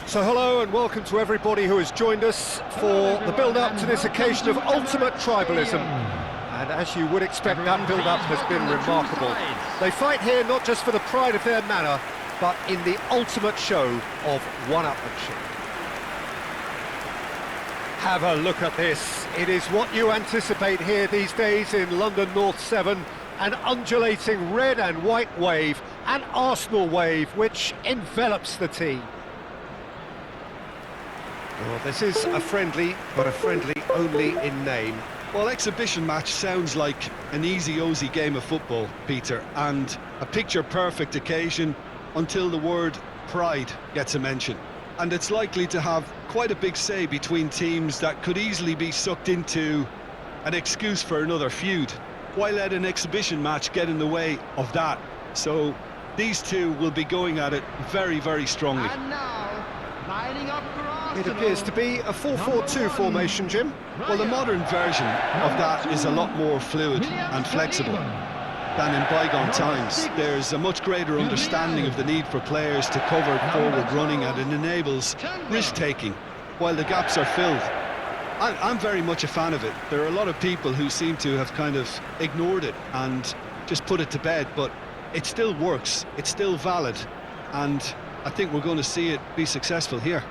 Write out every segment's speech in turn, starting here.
So hello and welcome to everybody who has joined us for the build-up to this occasion of ultimate tribalism. And as you would expect, that build-up has been remarkable. They fight here not just for the pride of their manor, but in the ultimate show of one-upmanship. Have a look at this. It is what you anticipate here these days in London North 7, an undulating red and white wave, an Arsenal wave which envelops the team. Well, this is a friendly, but a friendly only in name. Well, exhibition match sounds like an easy-ozy game of football, Peter, and a picture-perfect occasion until the word pride gets a mention. And it's likely to have quite a big say between teams that could easily be sucked into an excuse for another feud. Why let an exhibition match get in the way of that? So these two will be going at it very, very strongly. And now, lining up for Arsenal. It appears to be a 4-4-2 formation, Jim. Well, the modern version of that is a lot more fluid and flexible than in bygone times. There's a much greater understanding of the need for players to cover forward running, and it enables risk-taking while the gaps are filled. I'm very much a fan of it. There are a lot of people who seem to have kind of ignored it and just put it to bed, but it still works, it's still valid, and I think we're going to see it be successful here.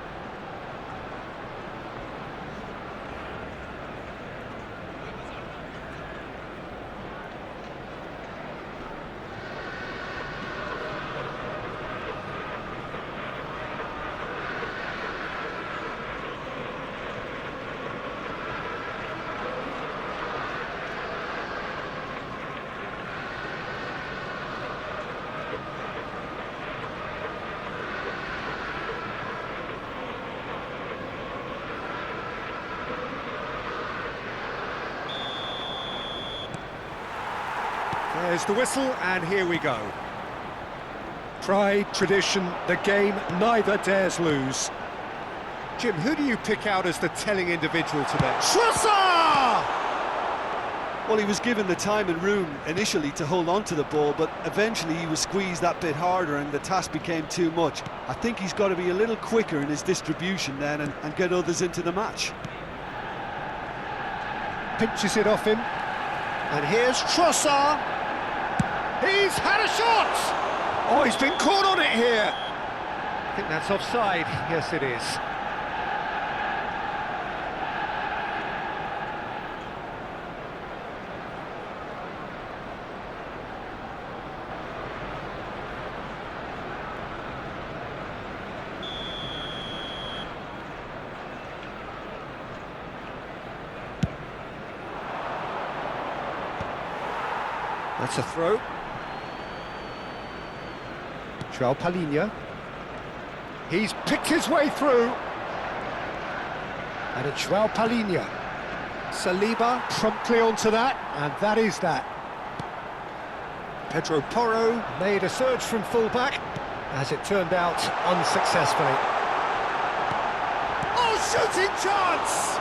There's the whistle, and here we go. Pride, tradition, the game neither dares lose. Jim, who do you pick out as the telling individual today? Trossard! Well, he was given the time and room initially to hold on to the ball, but eventually he was squeezed that bit harder and the task became too much. I think he's got to be a little quicker in his distribution then and get others into the match. Pinches it off him. And here's Trossard. He's had a shot! Oh, he's been caught on it here. I think that's offside. Yes, it is. That's a throw. João Palhinha. He's picked his way through. And it's João Palhinha. Saliba promptly onto that, and that is that. Pedro Porro made a surge from full-back, as it turned out, unsuccessfully. Oh, shooting chance!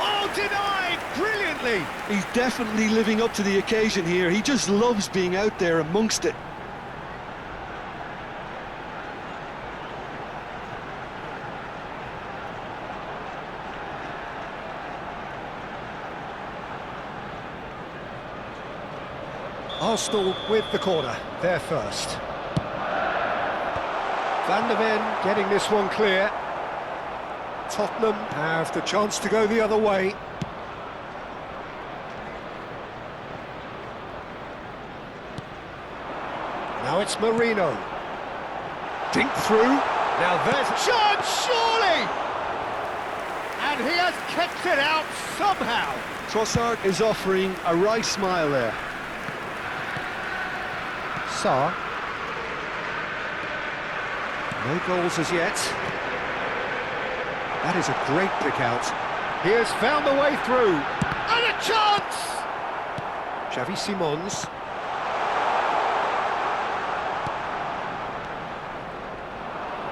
Oh, denied brilliantly! He's definitely living up to the occasion here. He just loves being out there amongst it. Arsenal with the corner, they're first. Van der Ven getting this one clear. Tottenham have the chance to go the other way. Now it's Marino. Dink through. Now there's a chance, surely! And he has kept it out somehow. Trossard is offering a right smile there. Sarr. No goals as yet. That is a great pick out. He has found the way through. And a chance! Xavi Simons.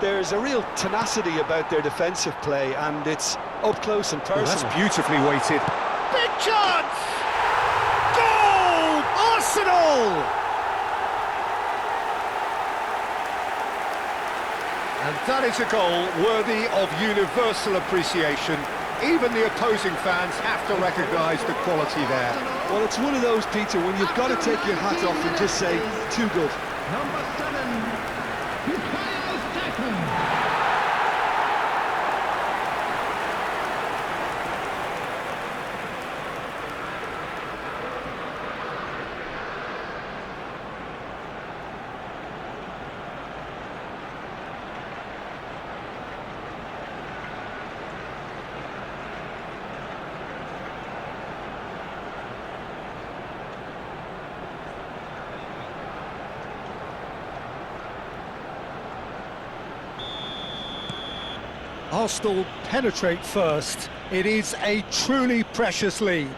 There's a real tenacity about their defensive play, and it's up close and personal. Well, that's beautifully weighted. Big chance! Goal! Arsenal! And And that is a goal worthy of universal appreciation. Even the opposing fans have to recognise the quality there. Well, it's one of those, Peter, when you've got to take your hat off and just say, too good. Number 7, Tottenham. Arsenal penetrate first. It is a truly precious lead.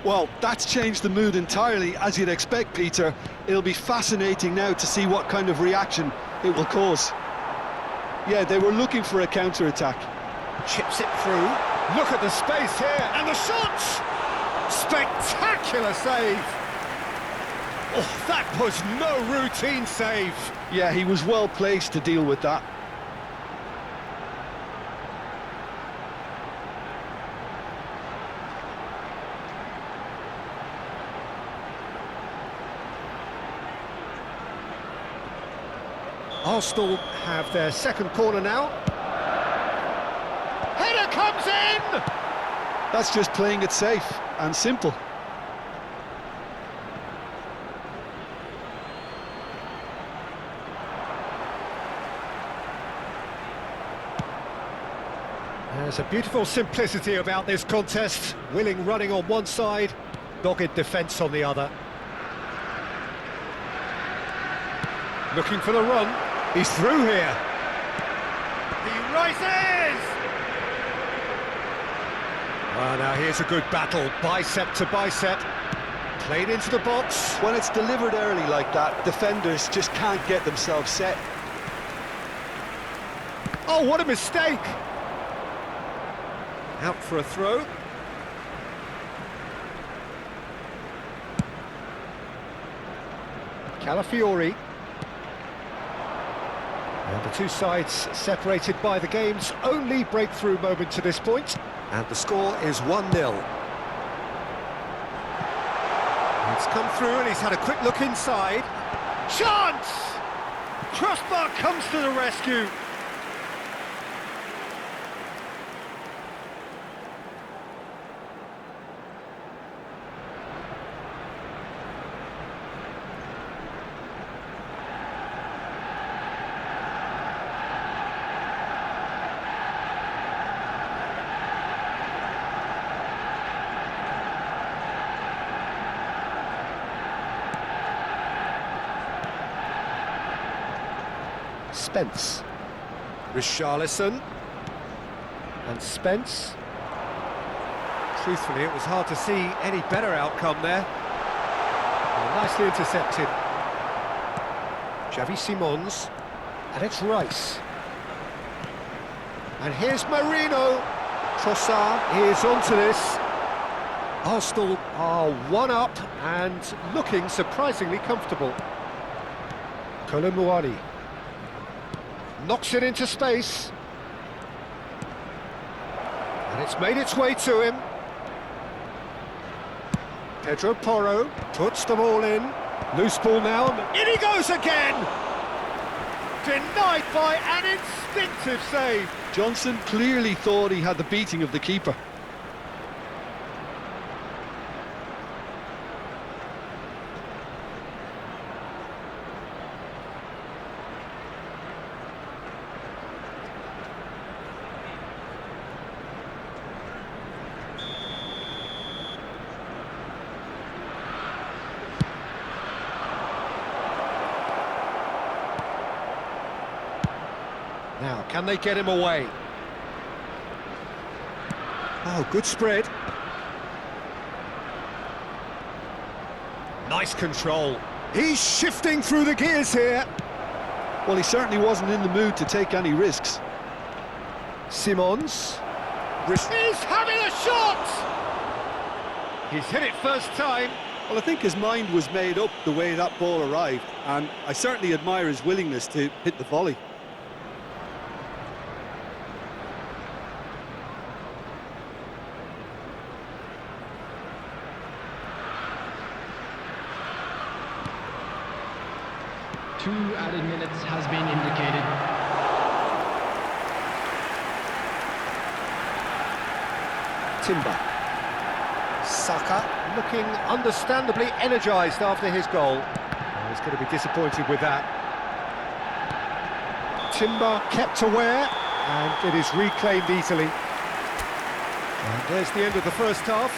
Well, that's changed the mood entirely, as you'd expect, Peter. It'll be fascinating now to see what kind of reaction it will cause. Yeah, they were looking for a counter-attack. Chips it through. Look at the space here, and the shot! Spectacular save! Oh, that was no routine save. Yeah, he was well placed to deal with that. Arsenal have their second corner now. Header comes in! That's just playing it safe and simple. There's a beautiful simplicity about this contest. Willing running on one side, dogged defence on the other. Looking for the run. He's through here. He rises! Well, now here's a good battle, bicep to bicep. Played into the box. When it's delivered early like that, defenders just can't get themselves set. Oh, what a mistake! Out for a throw. Calafiori. And the two sides separated by the game's only breakthrough moment to this point. And the score is 1-0. It's come through and he's had a quick look inside. Chance! Crossbar comes to the rescue. Spence. Richarlison. And Spence. Truthfully, it was hard to see any better outcome there. Well, nicely intercepted. Xavi Simons. And it's Rice. And here's Marino. Trossard is onto this. Arsenal are one up and looking surprisingly comfortable. Kolomuani. Knocks it into space. And it's made its way to him. Pedro Porro puts them all in. Loose ball now. In he goes again! Denied by an instinctive save. Johnson clearly thought he had the beating of the keeper. Now, can they get him away? Oh, good spread. Nice control. He's shifting through the gears here. Well, he certainly wasn't in the mood to take any risks. Simons. He's having a shot! He's hit it first time. Well, I think his mind was made up the way that ball arrived, and I certainly admire his willingness to hit the volley. 2 added minutes has been indicated. Timber. Saka looking understandably energised after his goal. Oh, he's going to be disappointed with that. Timber kept aware, and it is reclaimed easily. And there's the end of the first half.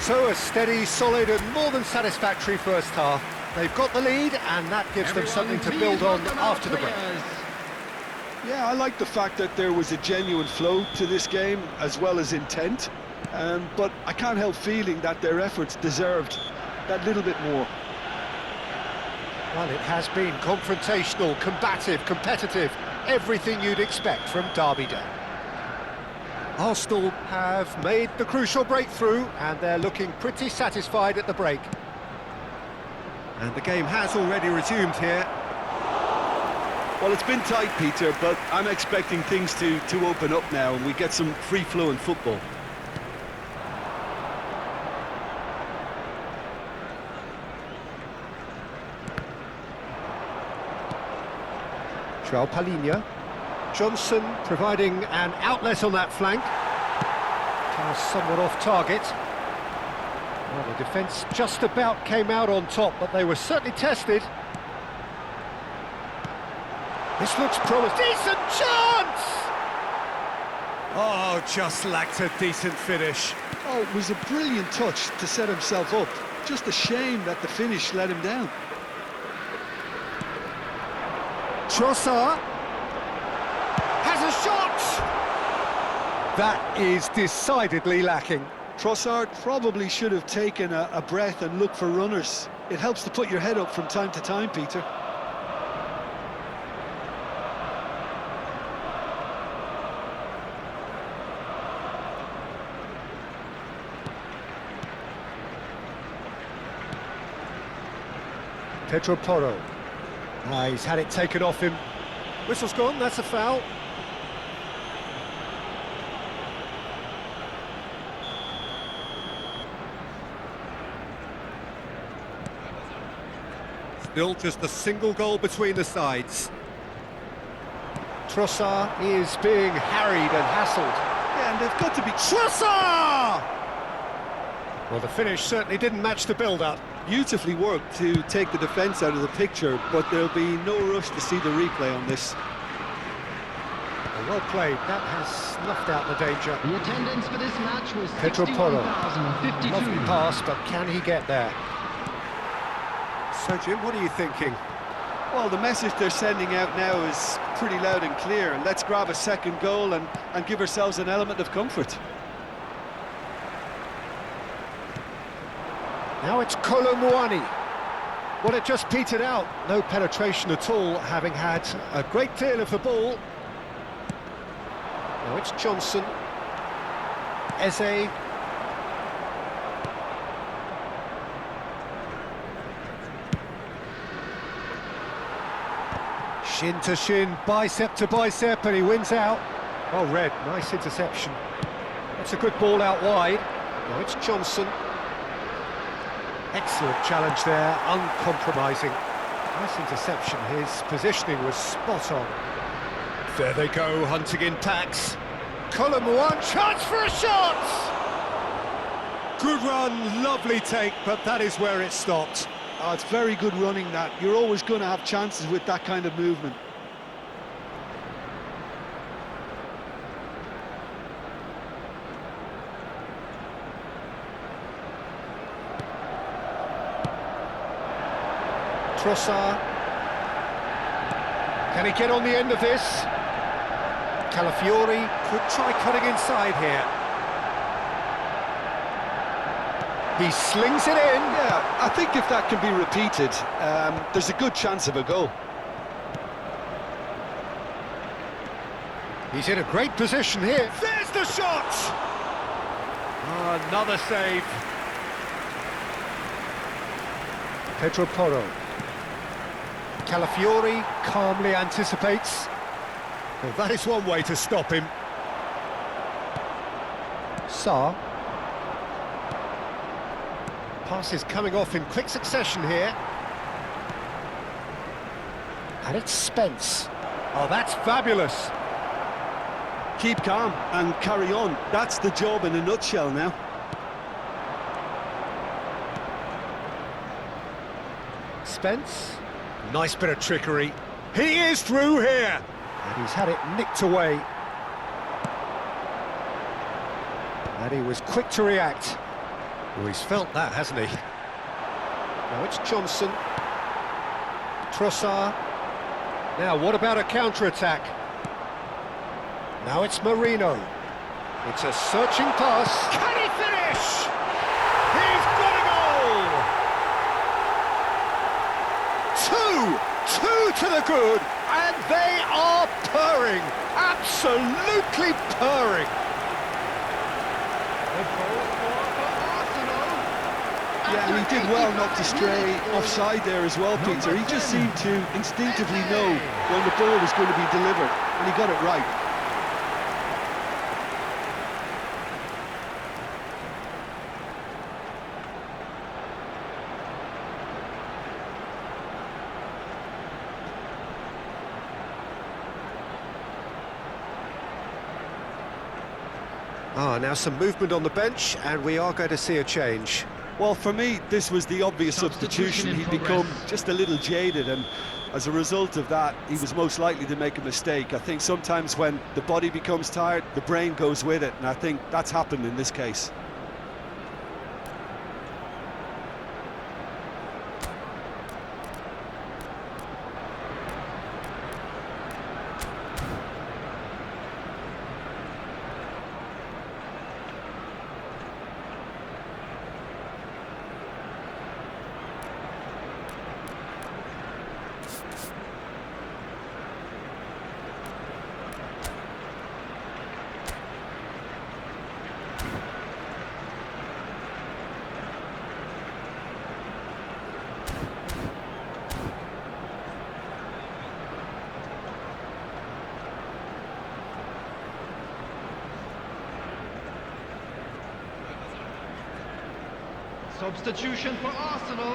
So a steady, solid and more than satisfactory first half. They've got the lead, and that gives them something to build on after the break. Yeah, I like the fact that there was a genuine flow to this game as well as intent, but I can't help feeling that their efforts deserved that little bit more. Well, it has been confrontational, combative, competitive, everything you'd expect from Derby Day. Arsenal have made the crucial breakthrough, and they're looking pretty satisfied at the break. And the game has already resumed here. Well, it's been tight, Peter, but I'm expecting things to open up now and we get some free-flowing football. João Palhinha. Johnson providing an outlet on that flank. Pass somewhat off target. Well, the defence just about came out on top, but they were certainly tested. This looks promising. Decent chance! Oh, just lacked a decent finish. Oh, it was a brilliant touch to set himself up. Just a shame that the finish let him down. Trossard has a shot! That is decidedly lacking. Trossard probably should have taken a breath and looked for runners. It helps to put your head up from time to time, Peter. Pedro Porro. He's had it taken off him. Whistle's gone, that's a foul. Still just a single goal between the sides. Trossard is being harried and hassled. Yeah, and they've got to be... Trossard! Well, the finish certainly didn't match the build-up. Beautifully worked to take the defence out of the picture, but there'll be no rush to see the replay on this. Well played, that has snuffed out the danger. The attendance for this match was Pedro Porro. 61,052. Lovely pass, but can he get there? So, Jim, what are you thinking? Well, the message they're sending out now is pretty loud and clear. Let's grab a second goal and give ourselves an element of comfort. Now it's Kolo Muani. Well, it just petered out. No penetration at all, having had a great deal of the ball. Now it's Johnson. Eze. Shin to shin, bicep to bicep, and he wins out. Well read, nice interception. That's a good ball out wide. Now it's Johnson. Excellent challenge there, uncompromising. Nice interception, his positioning was spot on. There they go, hunting in packs. Kolo Muani, chance for a shot! Good run, lovely take, but that is where it stopped. Oh, it's very good running that. You're always going to have chances with that kind of movement. Trossard. Can he get on the end of this? Calafiori could try cutting inside here. He slings it in. Yeah, I think if that can be repeated, there's a good chance of a goal. He's in a great position here. There's the shot! Oh, another save. Pedro Porro. Calafiori calmly anticipates. Well, that is one way to stop him. Sarr. Passes coming off in quick succession here. And it's Spence. Oh, that's fabulous. Keep calm and carry on. That's the job in a nutshell now. Spence. Nice bit of trickery. He is through here. And he's had it nicked away. And he was quick to react. Well, he's felt that, hasn't he? Now it's Johnson. Trossard. Now, what about a counter-attack? Now it's Marino. It's a searching pass. Can he finish? He's got a goal! Two to the good, and they are purring. Absolutely purring. Yeah, and he did well not to stray offside there as well, Peter. He just seemed to instinctively know when the ball was going to be delivered, and he got it right. Now some movement on the bench, and we are going to see a change. Well, for me, this was the obvious substitution. He'd become just a little jaded, and as a result of that, he was most likely to make a mistake. I think sometimes when the body becomes tired, the brain goes with it, and I think that's happened in this case. Substitution for Arsenal,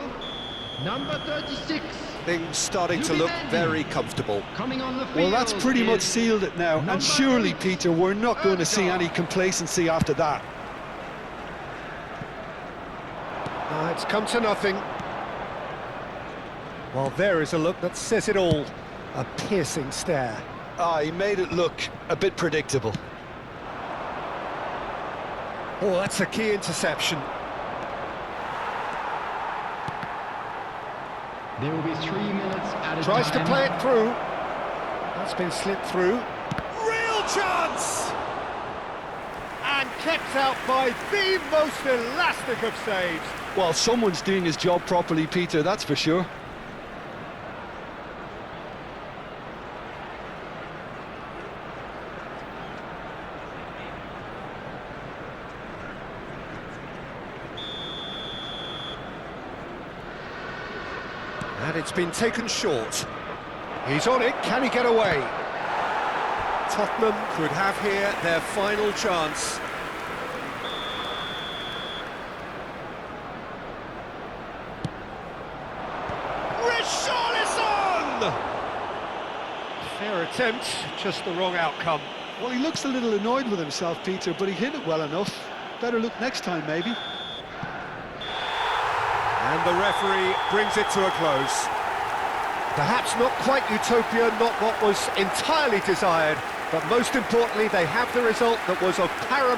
number 36. Things starting to look very comfortable. Coming on the field. Well, that's pretty much is sealed it now, and surely, 8. Peter, we're not going to see any complacency after that. It's come to nothing. Well, there is a look that says it all. A piercing stare. He made it look a bit predictable. Oh, that's a key interception. There will be 3 minutes at a Tries time. to play it through. That's been slipped through. Real chance! And kept out by the most elastic of saves. Well, someone's doing his job properly, Peter, that's for sure. And it's been taken short. He's on it, can he get away? Tottenham could have here their final chance. Richarlison! Fair attempt, just the wrong outcome. Well, he looks a little annoyed with himself, Peter, but he hit it well enough. Better look next time, maybe. And the referee brings it to a close. Perhaps not quite utopia, not what was entirely desired, but most importantly, they have the result that was of paramount